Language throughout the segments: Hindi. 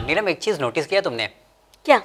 नीलम, एक चीज़ नोटिस किया तुमने? क्या?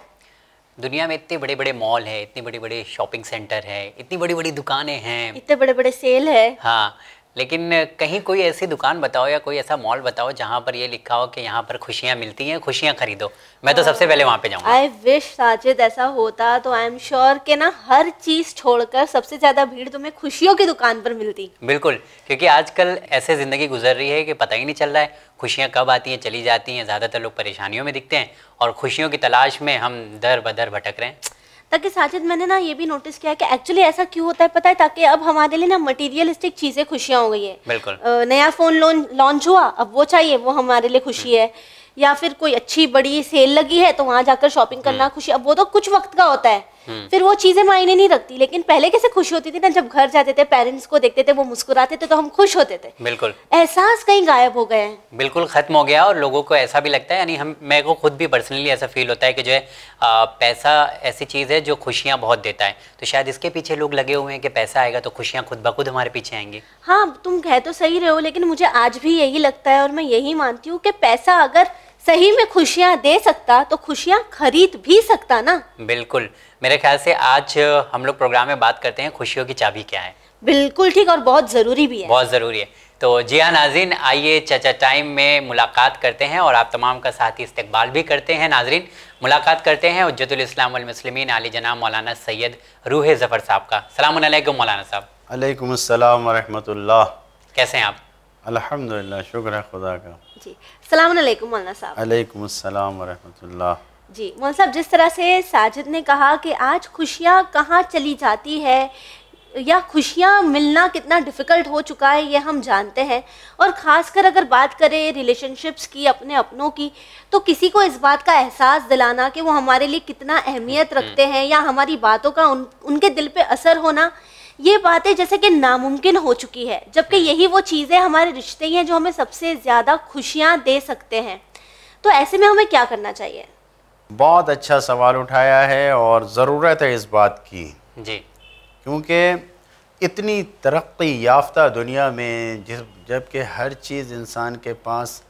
दुनिया में इतने बड़े बड़े मॉल है, इतने बड़े बड़े शॉपिंग सेंटर है, इतनी बड़ी बड़ी दुकानें हैं, इतने बड़े बड़े सेल है। हाँ, लेकिन कहीं कोई ऐसी दुकान बताओ या कोई ऐसा मॉल बताओ जहाँ पर ये लिखा हो कि यहाँ पर खुशियाँ मिलती हैं, खुशियाँ खरीदो। मैं तो सबसे पहले वहाँ पे जाऊँगा। आई विश साजिद ऐसा होता तो आई एम श्योर कि ना हर चीज छोड़कर सबसे ज्यादा भीड़ तुम्हें खुशियों की दुकान पर मिलती। बिल्कुल, क्योंकि आजकल ऐसे ज़िंदगी गुजर रही है कि पता ही नहीं चल रहा है खुशियाँ कब आती हैं चली जाती हैं। ज़्यादातर लोग परेशानियों में दिखते हैं और खुशियों की तलाश में हम दर बदर भटक रहे हैं। ताकि साजिद मैंने ना ये भी नोटिस किया कि एक्चुअली ऐसा क्यों होता है पता है, ताकि अब हमारे लिए ना मटेरियलिस्टिक चीजें खुशियाँ हो गई है। बिल्कुल। नया फोन लॉन्च हुआ, अब वो चाहिए, वो हमारे लिए खुशी है। या फिर कोई अच्छी बड़ी सेल लगी है तो वहां जाकर शॉपिंग करना खुशी। अब वो तो कुछ वक्त का होता है, फिर वो चीजें मायने नहीं रखती। लेकिन पहले कैसे खुशी होती थी ना, जब घर जाते थे पेरेंट्स को देखते थे वो मुस्कुराते थे तो हम खुश होते थे। बिल्कुल। एहसास कहीं गायब हो गए हैं, बिल्कुल खत्म हो गया। और लोगों को ऐसा भी लगता है, यानी हम, मेरे को खुद भी पर्सनली ऐसा फील होता है कि जो है पैसा ऐसी चीज़ है जो खुशियाँ बहुत देता है। तो शायद इसके पीछे लोग लगे हुए हैं कि पैसा आएगा तो खुशियाँ खुद ब खुद हमारे पीछे आएंगी। हाँ तुम कह तो सही रहे हो, लेकिन मुझे आज भी यही लगता है और मैं यही मानती हूँ कि पैसा अगर सही में खुशियाँ दे सकता तो खुशियाँ खरीद भी सकता ना। बिल्कुल, मेरे ख्याल से आज हम लोग प्रोग्राम में बात करते हैं खुशियों की चाबी क्या है। बिल्कुल ठीक, और बहुत ज़रूरी भी है। बहुत ज़रूरी है। तो जी हाँ नाज़रीन, आइए चचा टाइम में मुलाकात करते हैं और आप तमाम का साथी इस्तकबाल भी करते हैं। नाज़रीन, मुलाकात करते हैं हुज्जतुल इस्लाम वल मुस्लिमीन आली जनाब मौलाना सैयद रूह ज़फ़र साहब का। सलामुन अलैकुम मौलाना साहब। अलैकुम अस्सलाम व रहमतुल्लाह। कैसे हैं आप? अल्हम्दुलिल्लाह, शुक्र है खुदा का। जी सलाम अलैकुम मौलाना साहब। अलैकुम अस्सलाम व रहमतुल्लाह। जी मौलाना साहब, जिस तरह से साजिद ने कहा कि आज खुशियाँ कहाँ चली जाती है या खुशियाँ मिलना कितना डिफ़िकल्ट हो चुका है ये हम जानते हैं। और ख़ासकर अगर बात करें रिलेशनशिप्स की, अपने अपनों की, तो किसी को इस बात का एहसास दिलाना कि वो हमारे लिए कितना अहमियत रखते हैं या हमारी बातों का उनके दिल पे असर होना, ये बातें जैसे कि नामुमकिन हो चुकी है। जबकि यही वो चीज़ें हमारे रिश्ते ही हैं जो हमें सबसे ज़्यादा खुशियाँ दे सकते हैं। तो ऐसे में हमें क्या करना चाहिए? बहुत अच्छा सवाल उठाया है और ज़रूरत है इस बात की जी, क्योंकि इतनी तरक्की याफ्ता दुनिया में जबकि हर चीज़ इंसान के पास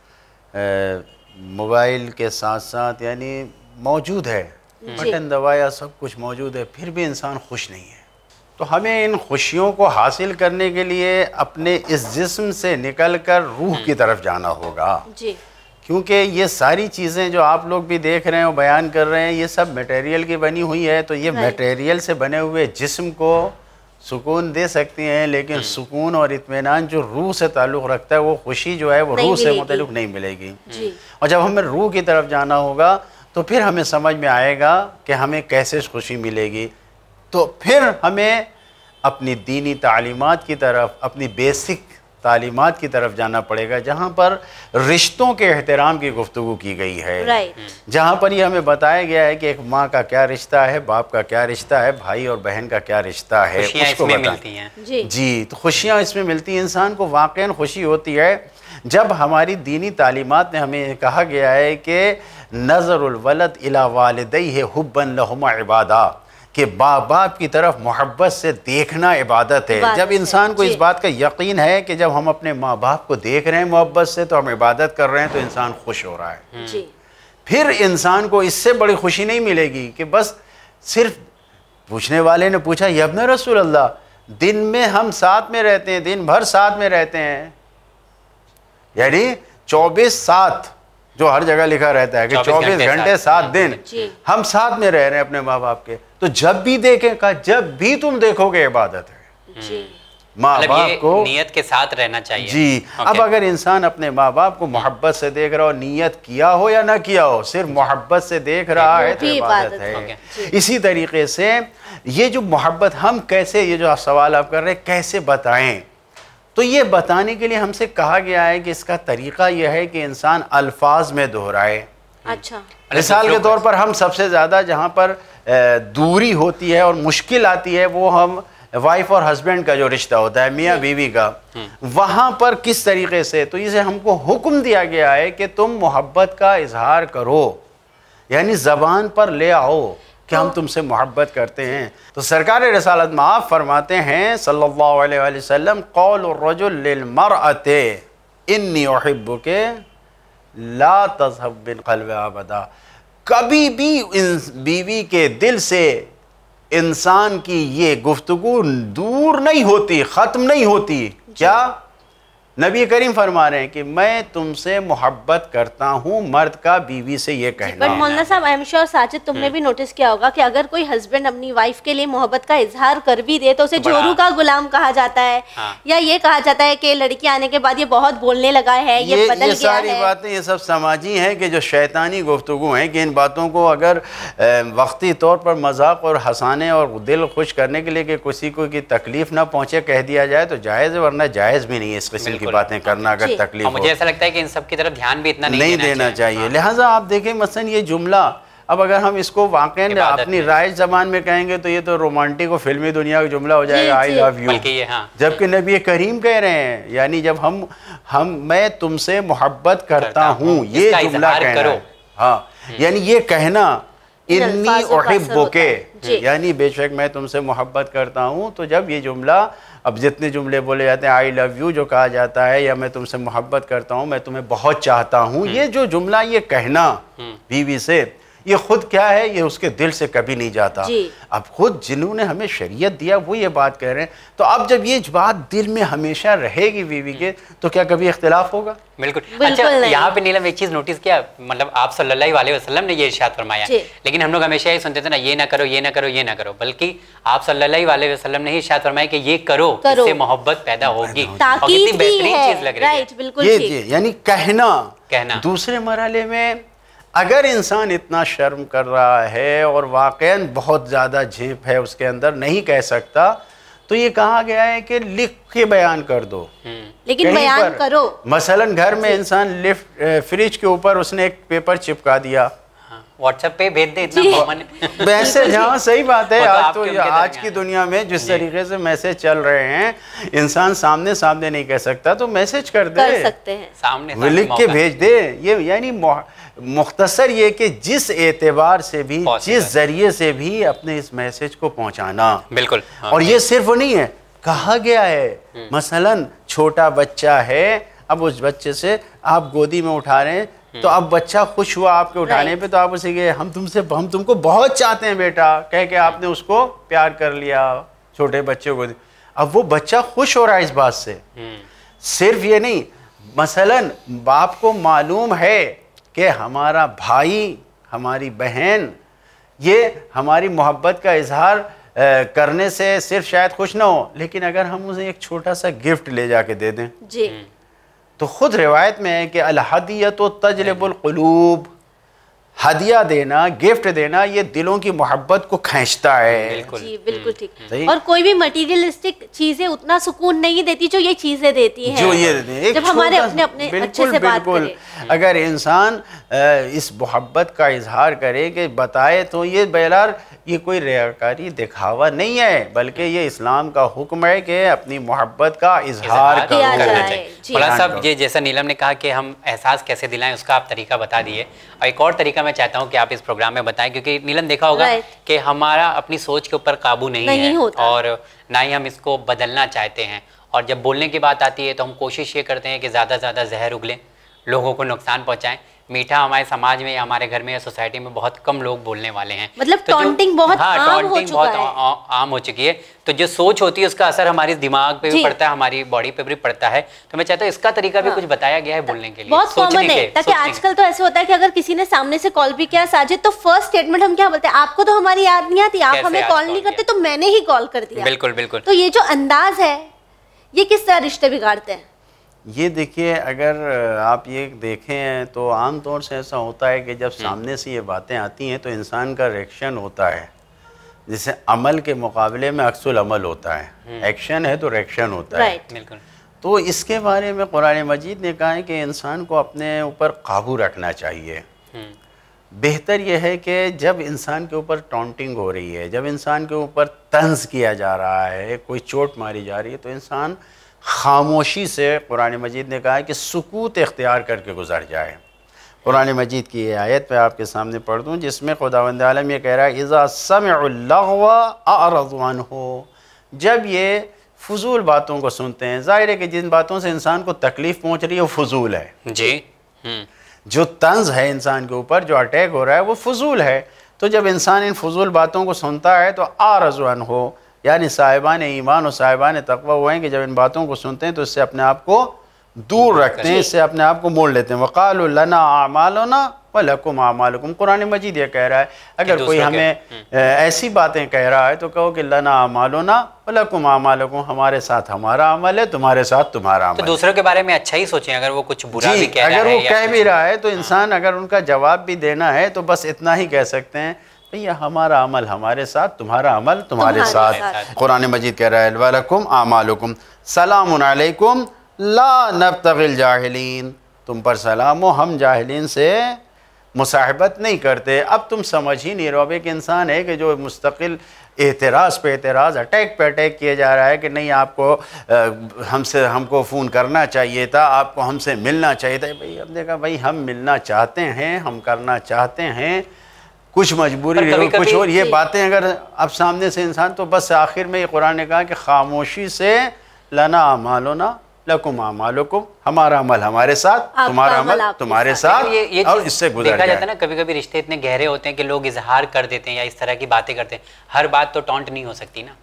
मोबाइल के साथ साथ यानी मौजूद है, बटन दबाया सब कुछ मौजूद है, फिर भी इंसान खुश नहीं है। तो हमें इन खुशियों को हासिल करने के लिए अपने इस जिस्म से निकलकर रूह की तरफ जाना होगा जी। क्योंकि ये सारी चीज़ें जो आप लोग भी देख रहे हैं और बयान कर रहे हैं ये सब मटेरियल की बनी हुई है। तो ये मटेरियल से बने हुए जिस्म को सुकून दे सकती हैं, लेकिन सुकून और इत्मीनान जो रूह से ताल्लुक़ रखता है वो खुशी जो है वो रूह से मुतल्लिक़ नहीं मिलेगी। और जब हमें रूह की तरफ जाना होगा तो फिर हमें समझ में आएगा कि हमें कैसे खुशी मिलेगी। तो फिर हमें अपनी दीनी तालीमात की तरफ, अपनी बेसिक तालीमात की तरफ जाना पड़ेगा जहाँ पर रिश्तों के एहतराम की गुफ्तगू की गई है। जहाँ पर ये हमें बताया गया है कि एक माँ का क्या रिश्ता है, बाप का क्या रिश्ता है, भाई और बहन का क्या रिश्ता है, उसको मिलती हैं। जी, तो खुशियाँ इसमें मिलती हैं। इंसान को वाक़ईन खुशी होती है जब हमारी दीनी तालीमात में हमें कहा गया है कि नज़रुल वलद इला वालिदैहि हुब्बन लहुमा इबादा, कि बाप की तरफ मोहब्बत से देखना इबादत है। जब इंसान को इस बात का यकीन है कि जब हम अपने माँ बाप को देख रहे हैं मोहब्बत से तो हम इबादत कर रहे हैं, तो इंसान खुश हो रहा है। फिर इंसान को इससे बड़ी खुशी नहीं मिलेगी कि बस सिर्फ पूछने वाले ने पूछा यब्ने रसूल अल्लाह, दिन में हम साथ में रहते हैं, दिन भर साथ में रहते हैं, यानी 24/7 जो हर जगह लिखा रहता है कि 24 घंटे 7 दिन हम साथ में रह रहे हैं अपने माँ बाप के। तो जब भी देखें, कहा जब भी तुम देखोगे इबादत है, माँ बाप को नियत के साथ रहना चाहिए। जी, अब अगर इंसान अपने माँ बाप को मोहब्बत से देख रहा हो, नियत किया हो या ना किया हो, सिर्फ मोहब्बत से देख रहा है तो इबादत है। इसी तरीके से ये जो मोहब्बत हम कैसे, ये जो सवाल आप कर रहे हैं कैसे बताएं, तो ये बताने के लिए हमसे कहा गया है कि इसका तरीका यह है कि इंसान अल्फाज में दोहराए। अच्छा, मिसाल के तौर पर हम सबसे ज़्यादा जहाँ पर दूरी होती है और मुश्किल आती है वो हम वाइफ और हस्बैंड का जो रिश्ता होता है, मियाँ बीवी का, वहाँ पर किस तरीके से, तो इसे हमको हुक्म दिया गया है कि तुम मोहब्बत का इजहार करो, यानी ज़बान पर ले आओ कि हम तुमसे मोहब्बत करते हैं। तो सरकार रिसालत में आप फरमाते हैं सल्लल्लाहु अलैहि वसल्लम, क़ौलुर रजुल लिल मरअति इन्नी उहिब्बुके ला तज़हब बिल क़ल्बि अबदा, कभी भी बीवी के दिल से इंसान की ये गुफ्तगू दूर नहीं होती, ख़त्म नहीं होती। क्या नबी करीम फरमा रहे हैं कि मैं तुमसे मोहब्बत करता हूँ, मर्द का बीवी से ये कहना। बट मौलाना साहब, आई एम श्योर साजिद तुमने भी नोटिस किया होगा कि अगर कोई हस्बैंड अपनी वाइफ के लिए मोहब्बत का इजहार कर भी दे तो उसे जोरू का गुलाम कहा जाता है। हाँ। या ये कहा जाता है कि लड़की आने के बाद ये बहुत बोलने लगा है, ये बदल गया है। सारी बातें ये सब समाजी हैं कि जो शैतानी गुफ्तगू हैं कि इन बातों को अगर वक्ती तौर पर मजाक और हंसाने और दिल खुश करने के लिए कि किसी को की तकलीफ ना पहुँचे कह दिया जाए तो जायज़ है, वरना जायज़ भी नहीं है इस किस्म की बातें करना अगर तकलीफ हो। मुझे ऐसा लगता है कि इन सब की तरफ ध्यान भी इतना नहीं देना चाहिए। लिहाजा आप देखें मसलन ये जुमला, अब अगर हम इसको वाकई अपनी राइज ज़बान में कहेंगे तो ये तो रोमांटिक और फिल्मी दुनिया का जुमला हो जाएगा, आई लव यू। जबकि नबी करीम कह रहे हैं, यानी जब हम मैं तुमसे मोहब्बत करता हूँ, ये जुमला कहना, हाँ, यानी ये कहना इन्नी उहिब्बुके, यानी बेशक मैं तुमसे मोहब्बत करता हूँ। तो जब ये जुमला, अब जितने जुमले बोले जाते हैं, आई लव यू जो कहा जाता है, या मैं तुमसे मोहब्बत करता हूँ, मैं तुम्हें बहुत चाहता हूँ, ये जो जुमला ये कहना बीवी से, ये खुद क्या है, ये उसके दिल से कभी नहीं जाता। अब खुद जिन्होंने हमें शरीयत दिया वो ये बात कह रहे हैं, तो अब जब ये बात दिल में हमेशा रहेगी बीवी के, तो क्या कभी इख्तिलाफ होगा? बिल्कुल। अच्छा, यहाँ पे नीलम एक चीज नोटिस किया, मतलब आप सल्लल्लाहु अलैहि वसल्लम ने ये इरशाद फरमाया, लेकिन हम लोग हमेशा ये सुनते थे ना, ये ना करो, ये ना करो, ये ना करो, बल्कि आप सल्लल्लाहु अलैहि वसल्लम ने ही इरशाद फरमाया कि ये करो, इससे मोहब्बत पैदा होगी। और कितनी बेहतरीन चीज लग रही है। बिल्कुल, यानी कहना। दूसरे मरहले में अगर इंसान इतना शर्म कर रहा है और वाकईन बहुत ज़्यादा झेप है उसके अंदर, नहीं कह सकता, तो ये कहा गया है कि लिख के बयान कर दो। लेकिन बयान करो। मसलन घर में इंसान फ्रिज के ऊपर उसने एक पेपर चिपका दिया, व्हाट्सएप पे भेज दे, इतना कॉमन मैसेज। हाँ, सही बात है। आज की दुनिया में जिस तरीके से मैसेज चल रहे हैं, इंसान सामने सामने नहीं कह सकता तो मैसेज कर सकते हैं, सामने लिख के भेज दे। ये यानी मुख्तसर ये कि जिस एतबार से भी, जिस जरिए से भी अपने इस मैसेज को पहुंचाना। बिल्कुल। और ये सिर्फ नहीं है, कहा गया है मसलन छोटा बच्चा है, अब उस बच्चे से आप गोदी में उठा रहे हैं, तो अब बच्चा खुश हुआ आपके उठाने पे, तो आप उसे कहे हम तुमको बहुत चाहते हैं बेटा, कह के आपने उसको प्यार कर लिया, छोटे बच्चे को। अब वो बच्चा खुश हो रहा है इस बात से। सिर्फ ये नहीं, मसलन बाप को मालूम है कि हमारा भाई, हमारी बहन, ये हमारी मोहब्बत का इजहार करने से सिर्फ शायद खुश ना हो, लेकिन अगर हम उसे एक छोटा सा गिफ्ट ले जाके दे दें जी, तो खुद रिवायत में है कि अल हदियतु तजलिबुल कुलूब, हदिया देना, गिफ्ट देना, ये दिलों की मोहब्बत को खींचता है। जी, बिल्कुल ठीक। और कोई भी मटेरियलिस्टिक चीजें उतना सुकून नहीं देती जो ये चीजें देती हैं, जो ये देती। जब हमारे अपने अच्छे से बात करें, अगर इंसान इस मोहब्बत का इजहार करे कि बताए, तो ये बहरहाल ये कोई रियाकारी दिखावा नहीं है, बल्कि ये इस्लाम का हुक्म है कि अपनी मोहब्बत का इजहार किया जाए। मौलाना साहब, ये जैसा नीलम ने कहा कि हम एहसास कैसे दिलाएं, उसका आप तरीका बता दिए, और एक और तरीका मैं चाहता हूं कि आप इस प्रोग्राम में बताएं, क्योंकि नीलम देखा होगा कि हमारा अपनी सोच के ऊपर काबू नहीं है, और ना ही हम इसको बदलना चाहते हैं, और जब बोलने की बात आती है तो हम कोशिश ये करते हैं कि ज़्यादा से ज़्यादा जहर उगलें, लोगों को नुकसान पहुँचाएं। मीठा हमारे समाज में या हमारे घर में या सोसाइटी में बहुत कम लोग बोलने वाले हैं, मतलब टॉन्टिंग बहुत आम हो चुका है। आम हो चुकी है। तो जो सोच होती है उसका असर हमारे दिमाग पे भी पड़ता है, हमारी बॉडी पे भी पड़ता है। तो मैं चाहता हूँ इसका तरीका भी कुछ बताया गया है बोलने के लिए, बहुत कॉमन है। ताकि आजकल तो ऐसे होता है कि अगर किसी ने सामने से कॉल भी किया साजिद, तो फर्स्ट स्टेटमेंट हम क्या बोलते हैं, आपको तो हमारी याद नहीं आती, आप हमें कॉल नहीं करते, तो मैंने ही कॉल कर दिया। बिल्कुल बिल्कुल। तो ये जो अंदाज है, ये किस तरह रिश्ते बिगाड़ते हैं? ये देखिए, अगर आप ये देखें तो आम तौर से ऐसा होता है कि जब सामने से ये बातें आती हैं तो इंसान का रिएक्शन होता है, जैसे अमल के मुकाबले में अक्सुल अमल होता है, एक्शन है तो रिएक्शन होता है। बिल्कुल। तो इसके बारे में कुरान मजीद ने कहा है कि इंसान को अपने ऊपर काबू रखना चाहिए। बेहतर यह है कि जब इंसान के ऊपर टॉन्टिंग हो रही है, जब इंसान के ऊपर तंज किया जा रहा है, कोई चोट मारी जा रही है, तो इंसान खामोशी से, कुरान मजीद ने कहा है कि सुकूत इख्तियार करके गुजर जाए। कुरान मजीद की ये आयत मैं आपके सामने पढ़ दूँ, जिसमें खुदावंद आलम ये कह रहा है, इज़ा समिउल लग़्वा अअरज़ू अन्हु, जब ये फजूल बातों को सुनते हैं, ज़ाहिर है कि जिन बातों से इंसान को तकलीफ़ पहुँच रही है वो फजूल है जी। जो तंज है इंसान के ऊपर, जो अटैक हो रहा है, वो फजूल है। तो जब इंसान इन फजूल बातों को सुनता है तो आरज़ुअन हो, यानी साहिबान ईमान और साहिबान तक़वा वो हैं कि जब इन बातों को सुनते हैं तो इससे अपने आप को दूर रखते हैं, इससे अपने आप को मोड़ लेते हैं। वक़ालू लना आमालुना व लकुम आमालुकुम, कुरान मजीद ये कह रहा है अगर कोई हमें ऐसी बातें कह रहा है तो कहो कि लना आमालुना व लकुम आमालुकुम, हमारे साथ हमारा अमल है, तुम्हारे साथ तुम्हारा अमल। तो दूसरों के बारे में अच्छा ही सोचें, अगर वो कुछ बुरा भी कह रहा है, अगर वो कह भी रहा है तो इंसान अगर उनका जवाब भी देना है तो बस इतना ही कह सकते हैं, भैया हमारा अमल हमारे साथ, तुम्हारा अमल तुम्हारे साथ। कुरान मजीद कह रहा है वलकुम आमालुकुम सलामुन अलैकुम ला नब्तगिल जाहिलीन, तुम पर सलाम हो, हम जाहिलीन से मुसाहबत नहीं करते। अब तुम समझ ही नहीं रहो, अब एक इंसान है कि जो मुस्तकिल एतराज़ पे एतराज़, अटैक पे अटैक किया जा रहा है कि नहीं आपको हमको फ़ोन करना चाहिए था, आपको हमसे मिलना चाहिए था। भाई अब देखा, भाई हम मिलना चाहते हैं, हम करना चाहते हैं, कुछ मजबूरी हो, कुछ और ये बातें अगर अब सामने से इंसान, तो बस आखिर में ये कुरान ने कहा कि खामोशी से लना अमालुना लकुम अमालुकुम, हमारा अमल हमारे साथ, तुम्हारा अमल तुम्हारे साथ, ये और इससे गुजर देखा जाता है ना, कभी कभी रिश्ते इतने गहरे होते हैं कि लोग इजहार कर देते हैं या इस तरह की बातें करते हैं। हर बात तो टॉन्ट नहीं हो सकती ना,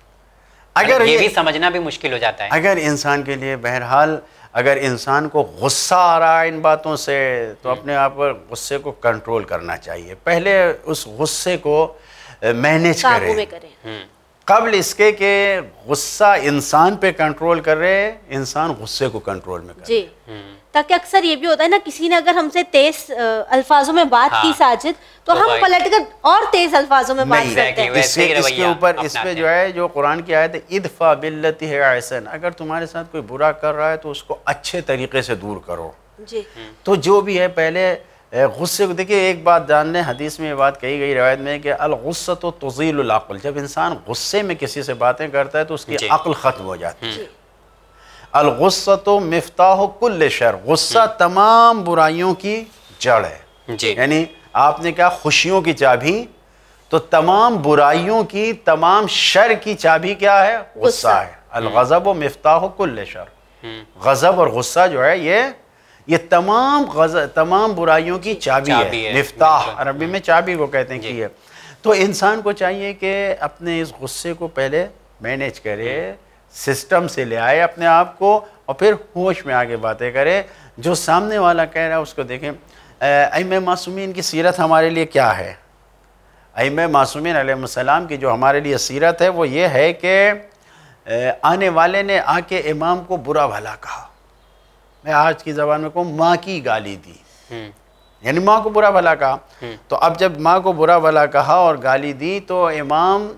अगर ये भी समझना भी मुश्किल हो जाता है। अगर इंसान के लिए बहरहाल अगर इंसान को गुस्सा आ रहा है इन बातों से तो अपने आप पर गुस्से को कंट्रोल करना चाहिए, पहले उस गुस्से को मैनेज करें कबल इसके कि गुस्सा इंसान पे कंट्रोल करे, इंसान गुस्से को कंट्रोल में करे जी। ताकि अक्सर ये भी होता है ना, किसी ने अगर हमसे तेज अल्फाजों में बात की साजिद, तो हम पलटकर और तेज अल्फाजों में बात करते हैं। इसके ऊपर इस पे जो है जो कुरान की आयत है, इदफा बिल्लती है अहसन, अगर तुम्हारे साथ कोई बुरा कर रहा है तो उसको अच्छे तरीके से दूर करो जी। तो जो भी है पहले गुस्से को देखिए, एक बात जान लें, हदीस में ये बात कही गई रवायत में कि अल-गुस्सतु तुज़ीलुल अक़ल, जब इंसान गुस्से में किसी से बातें करता है तो उसकी अक़ल ख़त्म हो जाती है। अल-गुस्सतु मिफ्ताहु कुल्लि शर, गुस्सा तमाम बुराइयों की जड़ है। यानी आपने क्या, खुशियों की चाबी, तो तमाम बुराइयों की, तमाम शर की चाबी क्या है, गुस्सा है। अल-ग़ज़बु मिफ्ताहु कुल्लि शर, गज़ब और गुस्सा जो है ये तमाम बुराइयों की चाबी है। मिफ्ताह अरबी में चाबी को कहते हैं कि है। तो इंसान को चाहिए कि अपने इस गुस्से को पहले मैनेज करे, सिस्टम से ले आए अपने आप को, और फिर होश में आगे बातें करे। जो सामने वाला कह रहा है उसको देखें। अइम्मा मासूमीन की सीरत हमारे लिए क्या है? अइम्मा मासूमीन अलैहिस्सलाम की जो हमारे लिए सीरत है वो ये है कि आने वाले ने आके इमाम को बुरा भला कहा, मैं आज की ज़बान में कहूँ माँ की गाली दी, यानी माँ को बुरा भला कहा। तो अब जब माँ को बुरा भला कहा और गाली दी तो इमाम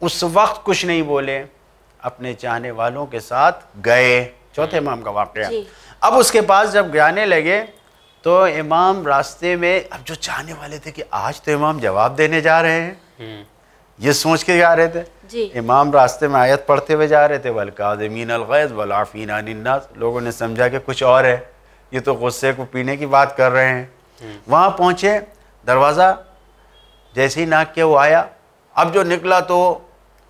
उस वक्त कुछ नहीं बोले, अपने चाहने वालों के साथ गए। चौथे इमाम का वाक़या। अब उसके पास जब जाने लगे तो इमाम रास्ते में, अब जो चाहने वाले थे कि आज तो इमाम जवाब देने जा रहे हैं, ये सोच के जा रहे थे। इमाम रास्ते में आयत पढ़ते हुए जा रहे थे, वल काज़िमीन अल गैज़ वल आफ़ीन अनिन नास। लोगों ने समझा कि कुछ और है, ये तो गुस्से को पीने की बात कर रहे हैं। वहाँ पहुँचे, दरवाज़ा जैसे ही नाक के वो आया, अब जो निकला तो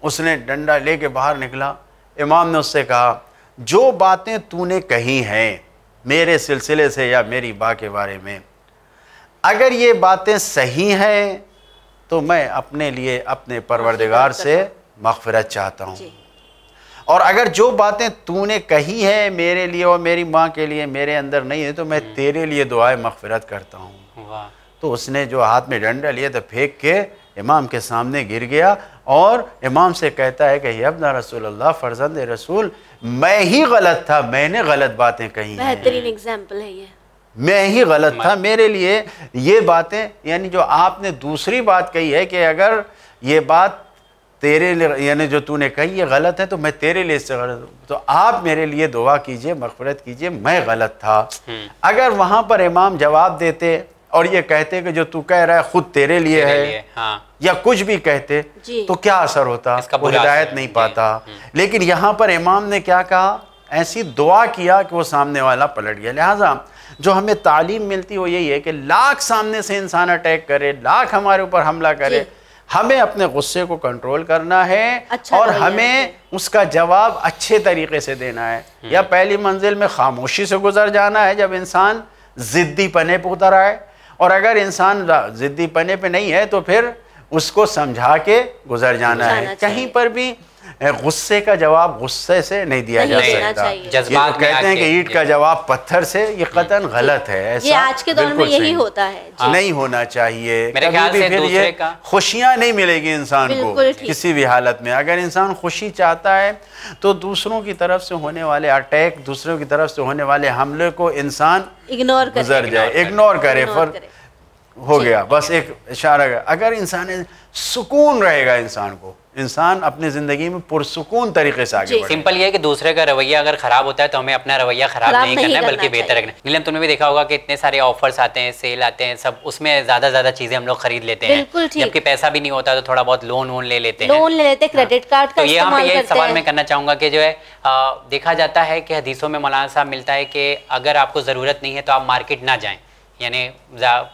उसने डंडा लेके बाहर निकला। इमाम ने उससे कहा, जो बातें तूने कही हैं मेरे सिलसिले से या मेरी बा के बारे में, अगर ये बातें सही हैं तो मैं अपने लिए अपने परवरदिगार से मग़फ़िरत चाहता हूँ, और अगर जो बातें तूने कही है मेरे लिए और मेरी माँ के लिए मेरे अंदर नहीं है तो मैं तेरे लिए दुआए मग़फ़िरत करता हूँ। तो उसने जो हाथ में डंडा लिया तो फेंक के इमाम के सामने गिर गया और इमाम से कहता है कि यब्ना रसूलल्लाह, फ़र्ज़ंद रसूल, मैं ही गलत था, मैंने गलत बातें कही हैं। बेहतरीन एग्जाम्पल है ये, मैं ही गलत था, मेरे लिए ये बातें, यानी जो आपने दूसरी बात कही है कि अगर ये बात तेरे लिए, यानी जो तूने कही ये गलत है तो मैं तेरे लिए इससे गलत हूँ, तो आप मेरे लिए दुआ कीजिए, मग़फ़िरत कीजिए, मैं गलत था। अगर वहाँ पर इमाम जवाब देते और ये कहते कि जो तू कह रहा है खुद तेरे लिए है, या कुछ भी कहते तो क्या असर होता, वो हिदायत नहीं पाता। लेकिन यहाँ पर इमाम ने क्या कहा, ऐसी दुआ किया कि वो सामने वाला पलट गया। लिहाजा जो हमें तालीम मिलती है वो यही है कि लाख सामने से इंसान अटैक करे, लाख हमारे ऊपर हमला करे, हमें अपने गुस्से को कंट्रोल करना है और हमें उसका जवाब अच्छे तरीके से देना है। या पहली मंजिल में खामोशी से गुजर जाना है, जब इंसान ज़िद्दी पने पे उतर आए, और अगर इंसान ज़िद्दी पने पे नहीं है तो फिर उसको समझा के गुजर जाना है। कहीं पर भी गुस्से का जवाब गुस्से से नहीं दिया जा सकता। जज्बात में कहते हैं कि ईंट का जवाब पत्थर से, ये कतन गलत है। ऐसा ये आज के दौर में यही होता है, नहीं होना चाहिए। मेरे ख्याल से फिर ये खुशियाँ नहीं मिलेगी इंसान को किसी भी हालत में। अगर इंसान खुशी चाहता है तो दूसरों की तरफ से होने वाले अटैक, दूसरों की तरफ से होने वाले हमले को इंसान इग्नोर करे, फिर हो गया, बस एक इशारा। अगर इंसान सुकून रहेगा, इंसान अपनी ज़िंदगी में पुरसुकून तरीके से आगे बढ़े। सिंपल ये है कि दूसरे का रवैया अगर ख़राब होता है तो हमें अपना रवैया ख़राब नहीं करना है, बल्कि बेहतर रखना है। नीलम, तुमने भी देखा होगा कि इतने सारे ऑफर्स आते हैं, सेल आते हैं, सब उसमें ज़्यादा चीज़ें हम लोग खरीद लेते हैं, जबकि पैसा भी नहीं होता तो थोड़ा बहुत लोन ले लेते हैं, क्रेडिट कार्ड का इस्तेमाल करते हैं। ये सवाल मैं करना चाहूँगा कि जो है देखा जाता है कि हदीसों में मौलाना साहब मिलता है कि अगर आपको ज़रूरत नहीं है तो आप मार्केट ना जाएँ, यानी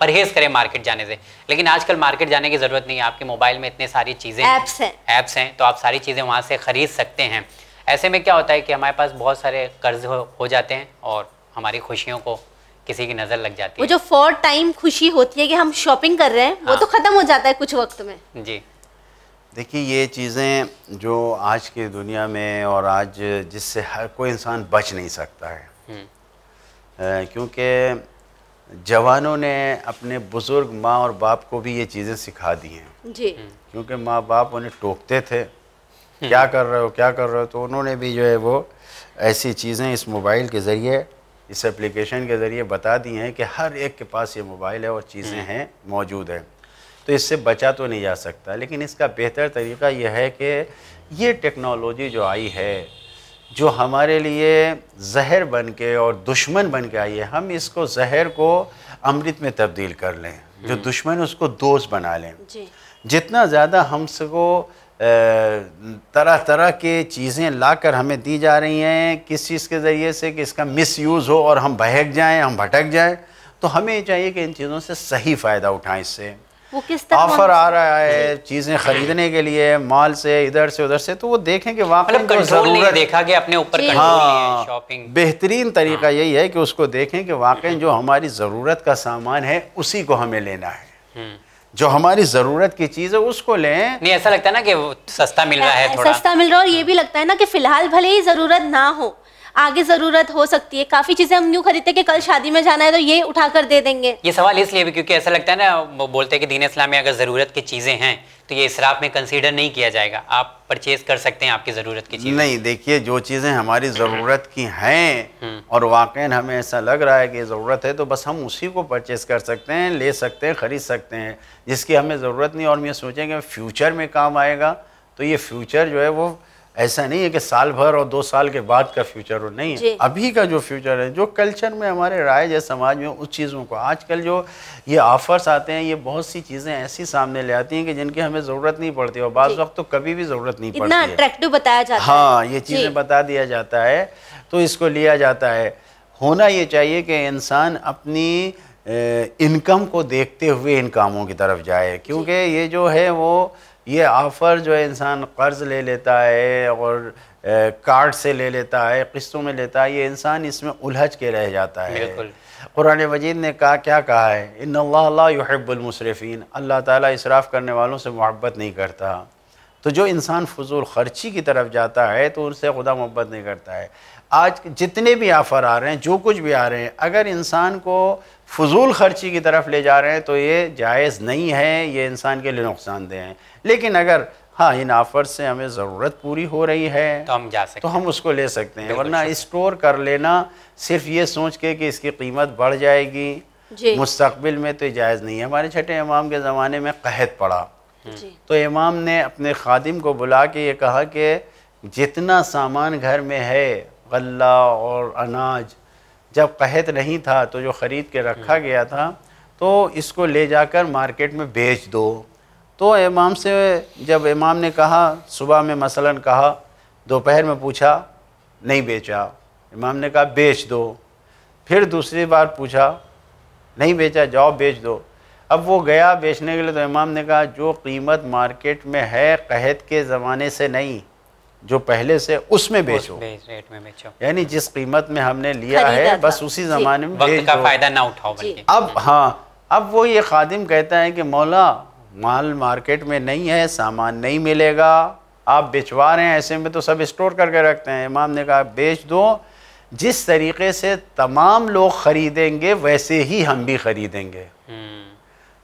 परहेज करें मार्केट जाने से। लेकिन आजकल मार्केट जाने की ज़रूरत नहीं है, आपके मोबाइल में इतने सारी चीज़ें ऐप्स हैं तो आप सारी चीज़ें वहाँ से ख़रीद सकते हैं। ऐसे में क्या होता है कि हमारे पास बहुत सारे कर्ज हो जाते हैं और हमारी खुशियों को किसी की नज़र लग जाती है। वो जो फॉर टाइम खुशी होती है कि हम शॉपिंग कर रहे हैं, वो तो ख़त्म हो जाता है कुछ वक्त में। जी देखिए, ये चीज़ें जो आज की दुनिया में और आज जिससे हर कोई इंसान बच नहीं सकता है, क्योंकि जवानों ने अपने बुज़ुर्ग माँ और बाप को भी ये चीज़ें सिखा दी हैं जी। क्योंकि माँ बाप उन्हें टोकते थे, क्या कर रहे हो, तो उन्होंने भी जो है वो ऐसी चीज़ें इस मोबाइल के ज़रिए, इस एप्लीकेशन के ज़रिए बता दी हैं कि हर एक के पास ये मोबाइल है और चीज़ें हैं, मौजूद हैं, तो इससे बचा तो नहीं जा सकता। लेकिन इसका बेहतर तरीक़ा यह है कि ये टेक्नोलॉजी जो आई है, जो हमारे लिए जहर बन के और दुश्मन बन के आई है, हम इसको जहर को अमृत में तब्दील कर लें, जो दुश्मन है उसको दोस्त बना लें। जितना ज़्यादा हमको तरह तरह के चीज़ें लाकर हमें दी जा रही हैं किस चीज़ के ज़रिए से कि इसका मिसयूज़ हो और हम बहक जाएं, हम भटक जाएं, तो हमें चाहिए कि इन चीज़ों से सही फ़ायदा उठाएं। इससे ऑफर आ रहा है चीज़ें खरीदने के लिए मॉल से, इधर से उधर से, तो वो देखें कि वाकई ज़रूरत देखा कि अपने ऊपर शॉपिंग। बेहतरीन तरीका यही है कि उसको देखें कि वाकई जो हमारी ज़रूरत का सामान है उसी को हमें लेना है, जो हमारी ज़रूरत की चीज़ है उसको लें। नहीं, ऐसा लगता है ना कि सस्ता मिल रहा है, थोड़ा सस्ता मिल रहा है, और ये भी लगता है ना कि फ़िलहाल भले ही ज़रूरत ना हो, आगे ज़रूरत हो सकती है। काफ़ी चीज़ें हम यूँ खरीदते हैं कि कल शादी में जाना है तो ये उठा कर दे देंगे। ये सवाल इसलिए भी क्योंकि ऐसा लगता है ना, वो बोलते हैं कि दीन इस्लाम में अगर ज़रूरत की चीज़ें हैं तो ये इसराफ में कंसीडर नहीं किया जाएगा, आप परचेज कर सकते हैं आपकी ज़रूरत की चीज़ें। नहीं, देखिए, जो चीज़ें हमारी ज़रूरत की हैं और वाकई हमें ऐसा लग रहा है कि ज़रूरत है तो बस हम उसी को परचेज़ कर सकते हैं, ले सकते हैं, ख़रीद सकते हैं। जिसकी हमें ज़रूरत नहीं और हम ये सोचेंगे फ्यूचर में काम आएगा, तो ये फ्यूचर जो है वो ऐसा नहीं है कि साल भर और 2 साल के बाद का फ्यूचर हो, नहीं है। अभी का जो फ्यूचर है, जो कल्चर में हमारे राइज है समाज में, उस चीज़ों को आजकल जो ये ऑफर्स आते हैं, ये बहुत सी चीज़ें ऐसी सामने ले आती हैं कि जिनकी हमें ज़रूरत नहीं पड़ती और बाज़ वक्त तो कभी भी ज़रूरत नहीं पड़ती है। अट्रैक्टिव बताया जाता है। हाँ, ये चीज़ें बता दिया जाता है तो इसको लिया जाता है। होना ये चाहिए कि इंसान अपनी इनकम को देखते हुए इन कामों की तरफ जाए, क्योंकि ये जो है वो ये ऑफ़र जो है इंसान कर्ज़ ले लेता है और कार्ड से ले लेता है, किस्तों में लेता है, ये इंसान इसमें उलझ के रह जाता है। कुरान मजीद ने क्या कहा है, इन्नल्लाह ला युहिब्बुल मुसरिफ़ीन, अल्लाह ताला इसराफ़ करने वालों से मोहब्बत नहीं करता। तो जो इंसान फजूल ख़र्ची की तरफ जाता है तो उनसे खुदा मोहब्बत नहीं करता है। आज जितने भी ऑफ़र आ रहे हैं, जो कुछ भी आ रहे हैं, अगर इंसान को फजूल ख़र्ची की तरफ ले जा रहे हैं तो ये जायज़ नहीं है, ये इंसान के लिए नुकसानदेह हैं। लेकिन अगर हाँ इन ऑफ़र से हमें ज़रूरत पूरी हो रही है तो हम जा सकते तो हम उसको ले सकते हैं, वरना स्टोर कर लेना सिर्फ ये सोच के कि इसकी कीमत बढ़ जाएगी मुस्तक़बिल में, तो जायज़ नहीं है। हमारे छठे इमाम के ज़माने में कहत पड़ा तो इमाम ने अपने खादिम को बुला के ये कहा कि जितना सामान घर में है, गल्ला और अनाज, जब कहत नहीं था तो जो ख़रीद के रखा गया था तो इसको ले जाकर मार्केट में बेच दो। तो इमाम से जब इमाम ने कहा, सुबह में मसलन कहा, दोपहर में पूछा, नहीं बेचा, इमाम ने कहा बेच दो। फिर दूसरी बार पूछा, नहीं बेचा, जाओ बेच दो। अब वो गया बेचने के लिए तो इमाम ने कहा जो कीमत मार्केट में है कहत के ज़माने से नहीं, जो पहले से उसमें बेचो, रेट में बेचो, यानी जिस कीमत में हमने लिया है बस उसी ज़माने में वक्त का फ़ायदा ना उठाओ बल्कि। अब हाँ, अब वो ये खादिम कहता है कि मौला माल मार्केट में नहीं है, सामान नहीं मिलेगा, आप बेचवा रहे हैं, ऐसे में तो सब स्टोर करके रखते हैं। इमाम ने कहा बेच दो, जिस तरीके से तमाम लोग ख़रीदेंगे वैसे ही हम भी ख़रीदेंगे।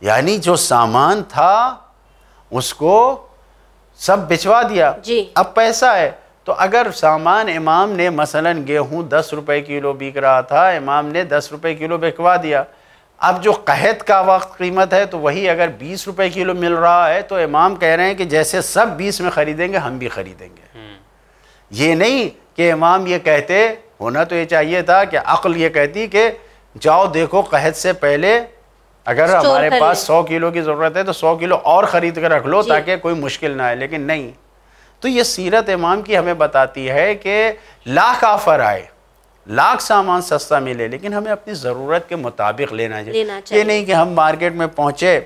यानी जो सामान था उसको सब बिचवा दिया जी। अब पैसा है, तो अगर सामान इमाम ने मसलन गेहूं 10 रुपए किलो बिक रहा था, इमाम ने 10 रुपए किलो बिकवा दिया, अब जो कहत का वक्त कीमत है तो वही अगर 20 रुपए किलो मिल रहा है, तो इमाम कह रहे हैं कि जैसे सब 20 में ख़रीदेंगे हम भी ख़रीदेंगे। ये नहीं कि इमाम ये कहते, होना तो ये चाहिए था कि अक्ल ये कहती कि जाओ देखो कहत से पहले अगर हमारे पास 100 किलो की ज़रूरत है तो 100 किलो और ख़रीद कर रख लो ताकि कोई मुश्किल ना आए, लेकिन नहीं। तो ये सीरत इमाम की हमें बताती है कि लाख ऑफ़र आए, लाख सामान सस्ता मिले, लेकिन हमें अपनी ज़रूरत के मुताबिक लेना चाहिए। ये नहीं कि हम मार्केट में पहुँचे,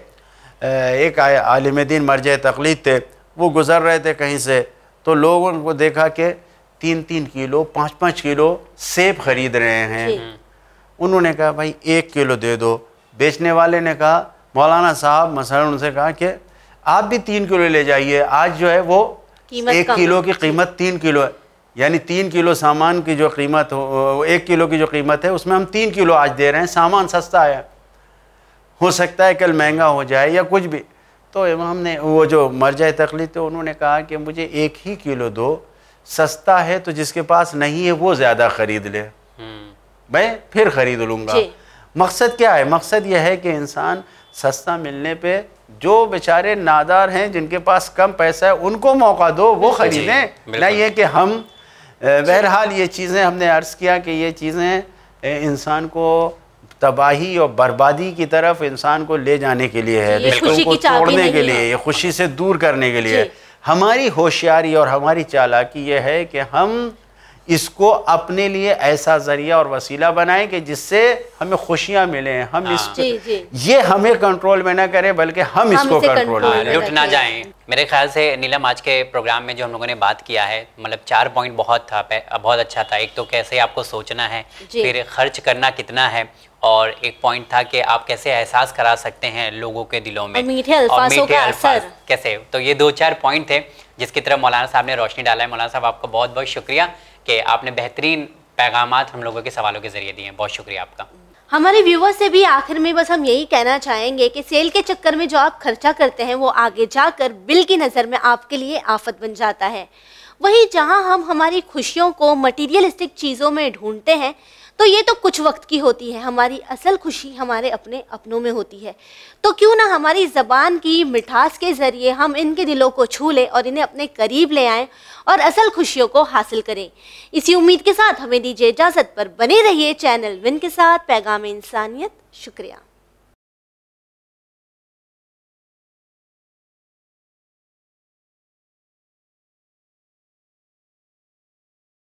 एक आलिम दीन मर्जे तक़लीद थे, वो गुज़र रहे थे कहीं से, तो लोगों को देखा कि 3-3 किलो 5-5 किलो सेब ख़रीद रहे हैं। उन्होंने कहा भाई 1 किलो दे दो। बेचने वाले ने कहा मौलाना साहब मसलन उनसे कहा कि आप भी 3 किलो ले जाइए, आज जो है वो 1 किलो की कीमत 3 किलो है, यानी 3 किलो सामान की जो कीमत हो, 1 किलो की जो कीमत है उसमें हम 3 किलो आज दे रहे हैं, सामान सस्ता है, हो सकता है कल महंगा हो जाए या कुछ भी। तो इमाम ने, वो जो मर्जा तक़लीद थे, उन्होंने कहा कि मुझे 1 ही किलो दो, सस्ता है तो जिसके पास नहीं है वो ज़्यादा ख़रीद ले, मैं फिर ख़रीद लूँगा। मकसद क्या है? मकसद यह है कि इंसान सस्ता मिलने पे जो बेचारे नादार हैं, जिनके पास कम पैसा है, उनको मौका दो, वो ख़रीदें, ना ये कि हम बहरहाल ये चीज़ें हमने अर्ज़ किया कि ये चीज़ें इंसान को तबाही और बर्बादी की तरफ इंसान को ले जाने के लिए है, रिश्तों को तोड़ने के लिए, ये खुशी से दूर करने के लिए। हमारी होशियारी और हमारी चालाकी ये है कि हम इसको अपने लिए ऐसा ज़रिया और वसीला बनाएं कि जिससे हमें खुशियाँ मिलें, हम इसको ये हमें कंट्रोल में ना करें बल्कि हम इसको कंट्रोल में लुट ना जाएं। मेरे ख्याल से नीलम आज के प्रोग्राम में जो हम लोगों ने बात किया है, मतलब 4 पॉइंट बहुत अच्छा था। एक तो कैसे आपको सोचना है, फिर खर्च करना कितना है, और एक पॉइंट था कि आप कैसे एहसास करा सकते हैं लोगों के दिलों में, और मीठे अल्फाज कैसे। तो ये 2-4 पॉइंट थे जिसकी तरफ मौलाना साहब ने रोशनी डाला है। मौलाना साहब आपका बहुत बहुत शुक्रिया कि आपने बेहतरीन पैगामात हम लोगों के सवालों के ज़रिए दिए हैं, बहुत शुक्रिया आपका। हमारे व्यूवर्स से भी आखिर में बस हम यही कहना चाहेंगे कि सेल के चक्कर में जो आप खर्चा करते हैं वो आगे जाकर बिल की नज़र में आपके लिए आफत बन जाता है। वहीं जहां हम हमारी खुशियों को मटीरियलिस्टिक चीज़ों में ढूंढते हैं तो ये तो कुछ वक्त की होती है, हमारी असल खुशी हमारे अपने अपनों में होती है। तो क्यों ना हमारी ज़बान की मिठास के ज़रिए हम इनके दिलों को छू लें और इन्हें अपने करीब ले आएं और असल खुशियों को हासिल करें। इसी उम्मीद के साथ हमें दीजिए इजाज़त, पर बने रहिए चैनल विन के साथ पैगाम इंसानियत। शुक्रिया।